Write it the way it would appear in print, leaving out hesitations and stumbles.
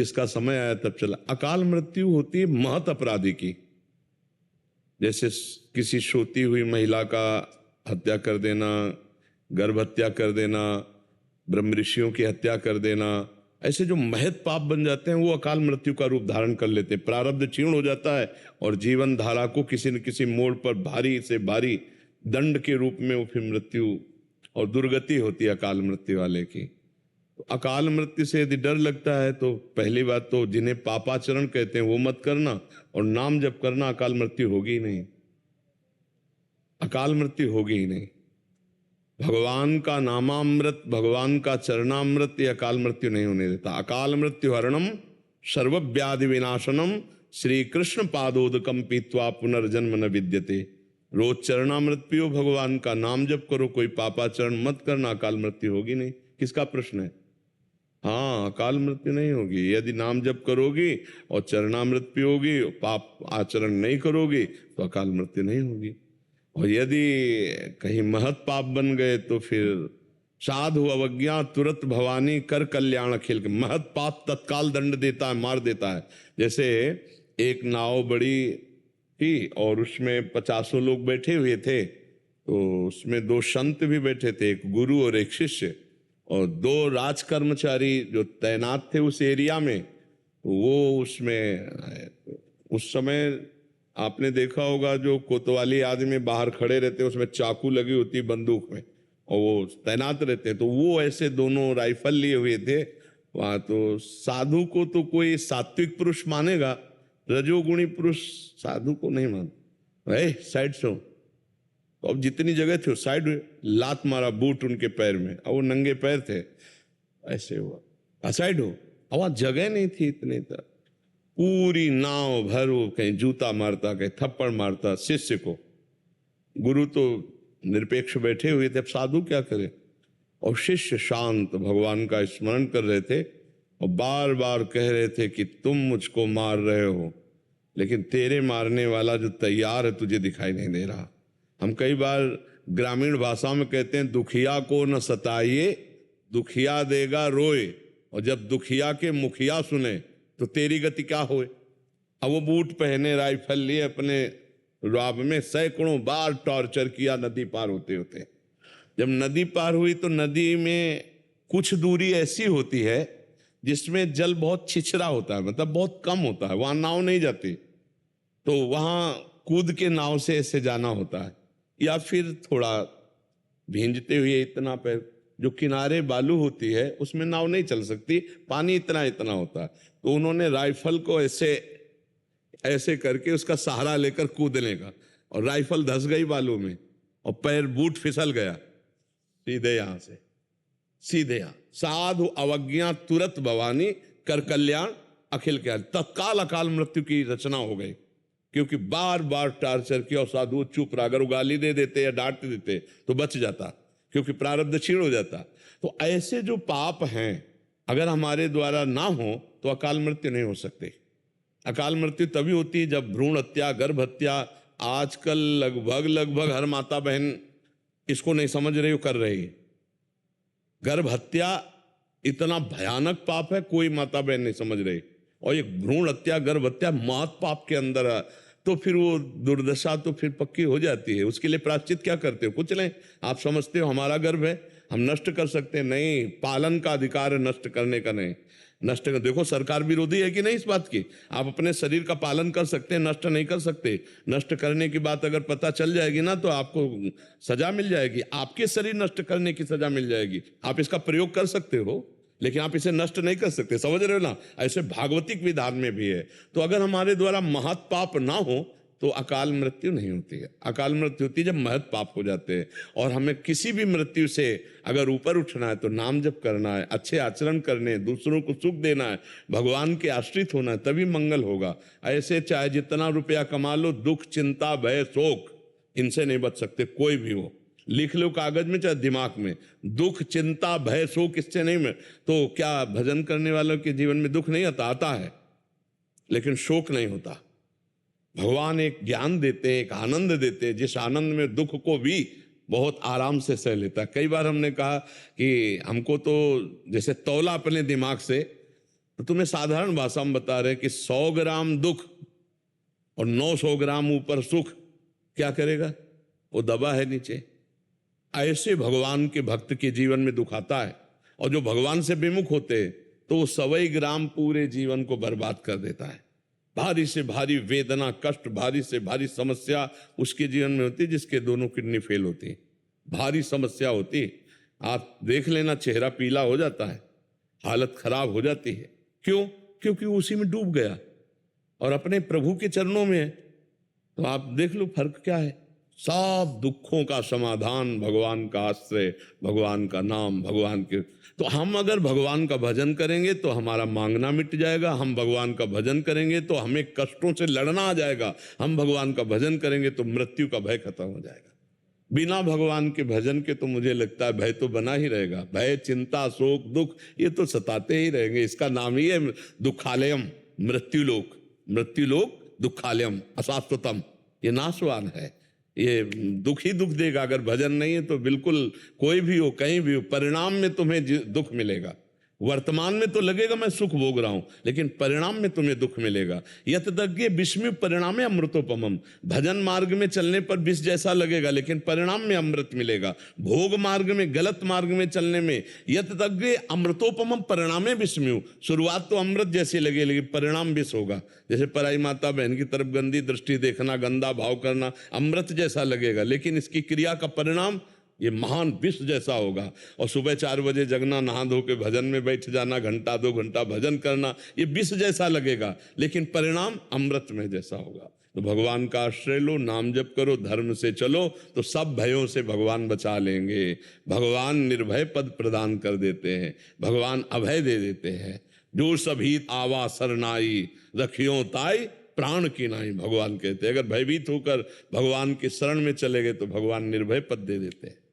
इसका समय आया तब चला। अकाल मृत्यु होती है महत अपराधी की, जैसे किसी सोती हुई महिला का हत्या कर देना, गर्भ हत्या कर देना, ब्रह्म ऋषियों की हत्या कर देना, ऐसे जो महत पाप बन जाते हैं वो अकाल मृत्यु का रूप धारण कर लेते हैं। प्रारब्ध क्षीण हो जाता है और जीवन धारा को किसी न किसी मोड़ पर भारी से भारी दंड के रूप में वो फिर मृत्यु और दुर्गति होती है अकाल मृत्यु वाले की। तो अकाल मृत्यु से यदि डर लगता है तो पहली बात तो जिन्हें पापाचरण कहते हैं वो मत करना, और नाम जप करना, अकाल मृत्यु होगी ही नहीं, अकाल मृत्यु होगी ही नहीं। भगवान का नामामृत, भगवान का चरणामृत ये अकाल मृत्यु नहीं होने देता। अकाल मृत्यु हरणम सर्वव्याधि विनाशनम श्री कृष्ण पादोदकम पीत्वा पुनर्जन्म न विद्यते। रोज चरणामृत पियो, भगवान का नाम जप करो, कोई पापाचरण मत करना, अकाल मृत्यु होगी नहीं। किसका प्रश्न है? हाँ, अकाल मृत्यु नहीं होगी यदि नाम जप करोगी और चरणामृत पियोगी, पाप आचरण नहीं करोगी तो अकाल मृत्यु नहीं होगी। और यदि कहीं महत पाप बन गए तो फिर साधु अवज्ञा तुरंत भवानी कर कल्याण अखिल। महत पाप तत्काल दंड देता है, मार देता है। जैसे एक नाव बड़ी थी और उसमें 50 लोग बैठे हुए थे, तो उसमें 2 संत भी बैठे थे, एक गुरु और एक शिष्य, और 2 राज कर्मचारी जो तैनात थे उस एरिया में। वो उसमें उस समय आपने देखा होगा जो कोतवाली आदमी बाहर खड़े रहते हैं, उसमें चाकू लगी होती है बंदूक में, और वो तैनात रहते हैं। तो वो ऐसे दोनों राइफल लिए हुए थे वहां। तो साधु को तो कोई सात्विक पुरुष मानेगा, रजोगुणी पुरुष साधु को नहीं मानता। साइड से, तो अब जितनी जगह थी साइड हुए, लात मारा बूट उनके पैर में, और वो नंगे पैर थे, ऐसे हुआ साइड हो। और वहां जगह नहीं थी इतने तक, पूरी नाव भर वो कहीं जूता मारता, कहीं थप्पड़ मारता शिष्य को। गुरु तो निरपेक्ष बैठे हुए थे, अब साधु क्या करे। और शिष्य शांत भगवान का स्मरण कर रहे थे और बार बार कह रहे थे कि तुम मुझको मार रहे हो, लेकिन तेरे मारने वाला जो तैयार है तुझे दिखाई नहीं दे रहा। हम कई बार ग्रामीण भाषा में कहते हैं दुखिया को न सताइए, दुखिया देगा रोए, और जब दुखिया के मुखिया सुने तो तेरी गति क्या होए। अब वो बूट पहने, राइफल लिए, अपने राब में सैकड़ों बार टॉर्चर किया नदी पार होते होते। जब नदी पार हुई तो नदी में कुछ दूरी ऐसी होती है जिसमें जल बहुत छिछरा होता है, मतलब बहुत कम होता है, वहां नाव नहीं जाती, तो वहां कूद के नाव से ऐसे जाना होता है, या फिर थोड़ा भींजते हुए इतना पैर, जो किनारे बालू होती है उसमें नाव नहीं चल सकती, पानी इतना इतना होता है। तो उन्होंने राइफल को ऐसे ऐसे करके उसका सहारा लेकर कूदने का, और राइफल धंस गई बालू में और पैर बूट फिसल गया, सीधे यहां से सीधे यहां। साधु अवज्ञा तुरंत भवानी कर कल्याण अखिल के। तत्काल अकाल मृत्यु की रचना हो गई, क्योंकि बार बार टार्चर किया और साधु चुप रहा। अगर वो गाली दे देते या डांट देते तो बच जाता, क्योंकि प्रारब्ध क्षीण हो जाता। तो ऐसे जो पाप हैं अगर हमारे द्वारा ना हो तो अकाल मृत्यु नहीं हो सकती। अकाल मृत्यु तभी होती है जब भ्रूण हत्या, गर्भ हत्या, आजकल लगभग हर माता बहन इसको नहीं समझ रही हो, कर रही। गर्भ हत्या इतना भयानक पाप है, कोई माता बहन नहीं समझ रही, और एक भ्रूण हत्या, गर्भ हत्या महत पाप के अंदर है। तो फिर वो दुर्दशा तो फिर पक्की हो जाती है। उसके लिए प्रायश्चित क्या करते हो? कुछ नहीं। आप समझते हो हमारा गर्भ है, हम नष्ट कर सकते हैं? नहीं, पालन का अधिकार है, नष्ट करने का नहीं। नष्ट कर, देखो सरकार विरोधी है कि नहीं इस बात की। आप अपने शरीर का पालन कर सकते हैं, नष्ट नहीं कर सकते। नष्ट करने की बात अगर पता चल जाएगी ना तो आपको सजा मिल जाएगी, आपके शरीर नष्ट करने की सजा मिल जाएगी। आप इसका प्रयोग कर सकते हो लेकिन आप इसे नष्ट नहीं कर सकते, समझ रहे हो ना? ऐसे भागवतिक विधान में भी है। तो अगर हमारे द्वारा महत पाप ना हो तो अकाल मृत्यु नहीं होती है। अकाल मृत्यु होती है जब महत पाप हो जाते हैं। और हमें किसी भी मृत्यु से अगर ऊपर उठना है तो नाम जप करना है, अच्छे आचरण करने, दूसरों को सुख देना है, भगवान के आश्रित होना है, तभी मंगल होगा। ऐसे चाहे जितना रुपया कमा लो, दुख चिंता भय शोक इनसे नहीं बच सकते कोई भी हो। लिख लो कागज में चाहे दिमाग में, दुख चिंता भय शोक इससे नहीं में। तो क्या भजन करने वालों के जीवन में दुख नहीं आता? आता है, लेकिन शोक नहीं होता। भगवान एक ज्ञान देते, एक आनंद देते, जिस आनंद में दुख को भी बहुत आराम से सह लेता। कई बार हमने कहा कि हमको तो जैसे तौला अपने दिमाग से, तो तुम्हें साधारण भाषा में बता रहे हैं कि 100 ग्राम दुख और 900 ग्राम ऊपर सुख क्या करेगा? वो दबा है नीचे। ऐसे भगवान के भक्त के जीवन में दुख आता है, और जो भगवान से विमुख होते हैं तो वो 100 ग्राम पूरे जीवन को बर्बाद कर देता है। भारी से भारी वेदना, कष्ट, भारी से भारी समस्या उसके जीवन में होती है जिसके दोनों किडनी फेल होती है। भारी समस्या होती है, आप देख लेना, चेहरा पीला हो जाता है, हालत खराब हो जाती है। क्यों? क्योंकि वो उसी में डूब गया और अपने प्रभु के चरणों में है। तो आप देख लो फर्क क्या है। सब दुखों का समाधान भगवान का आश्रय, भगवान का नाम, भगवान के। तो हम अगर भगवान का भजन करेंगे तो हमारा मांगना मिट जाएगा। हम भगवान का भजन करेंगे तो हमें कष्टों से लड़ना आ जाएगा। हम भगवान का भजन करेंगे तो मृत्यु का भय खत्म हो जाएगा। बिना भगवान के भजन के तो मुझे लगता है भय तो बना ही रहेगा। भय, चिंता, शोक, दुख ये तो सताते ही रहेंगे। इसका नाम ही है दुखालयम, मृत्युलोक। मृत्युलोक दुखालयम अशाश्वतम, ये नाशवान है। ये दुख ही दुख देगा। अगर भजन नहीं है तो बिल्कुल कोई भी हो, कहीं भी हो, परिणाम में तुम्हें दुख मिलेगा। वर्तमान में तो लगेगा मैं सुख भोग रहा हूं, लेकिन परिणाम में तुम्हें दुख मिलेगा। यतदग्गे विस्मय परिणामे अमृतोपमम। भजन मार्ग में चलने पर विष जैसा लगेगा, लेकिन परिणाम में अमृत मिलेगा। भोग मार्ग में, गलत मार्ग में चलने में यतदग्गे अमृतोपमम परिणामे विस्मय। शुरुआत तो अमृत जैसी लगे, लेकिन परिणाम विष होगा। जैसे पराई माता बहन की तरफ गंदी दृष्टि देखना, गंदा भाव करना अमृत जैसा लगेगा, लेकिन इसकी क्रिया का परिणाम ये महान विष जैसा होगा। और सुबह 4 बजे जगना, नहा धो के भजन में बैठ जाना, घंटा 2 घंटा भजन करना, ये विष जैसा लगेगा, लेकिन परिणाम अमृत में जैसा होगा। तो भगवान का आश्रय लो, नाम जप करो, धर्म से चलो, तो सब भयों से भगवान बचा लेंगे। भगवान निर्भय पद प्रदान कर देते हैं, भगवान अभय दे देते हैं। जो सभी आवा सरनाई, रखियो ताई प्राण की नाई, भगवान कहते हैं। अगर भयभीत होकर भगवान के शरण में चले गए तो भगवान निर्भय पद दे देते हैं।